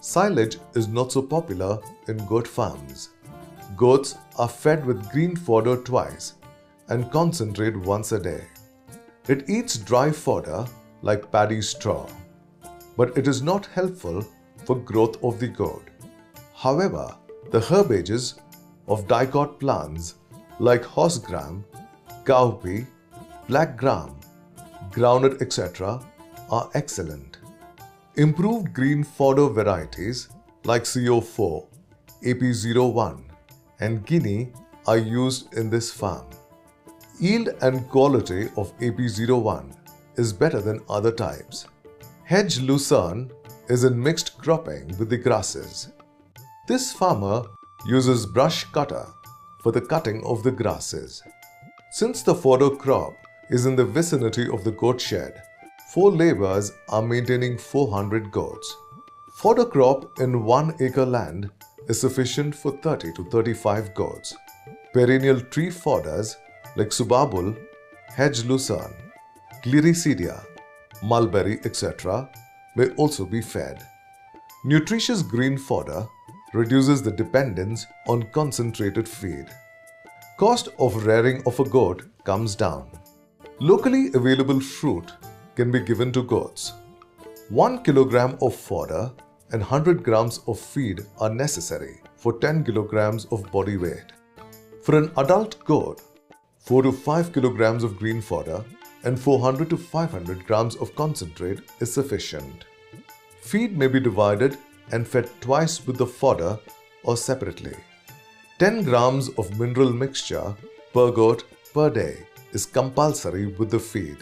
Silage is not so popular in goat farms. Goats are fed with green fodder twice and concentrate once a day. It eats dry fodder like paddy straw, but it is not helpful for growth of the goat. However, the herbages of dicot plants like horse gram, cowpea, black gram, groundnut, etc. are excellent. Improved green fodder varieties like CO4, AP01 and Guinea are used in this farm. Yield and quality of AP01 is better than other types. Hedge lucerne is in mixed cropping with the grasses. This farmer uses brush cutter for the cutting of the grasses. Since the fodder crop is in the vicinity of the goat shed, 4 laborers are maintaining 400 goats. Fodder crop in 1 acre land is sufficient for 30 to 35 goats. Perennial tree fodders like subabul, hedge lucerne, gliricidia, mulberry, etc. may also be fed. Nutritious green fodder reduces the dependence on concentrated feed. Cost of rearing of a goat comes down. Locally available fruit can be given to goats. 1 kilogram of fodder and 100 grams of feed are necessary for 10 kilograms of body weight. For an adult goat, 4 to 5 kilograms of green fodder and 400 to 500 grams of concentrate is sufficient. Feed may be divided and fed twice with the fodder or separately. 10 grams of mineral mixture per goat per day is compulsory with the feed.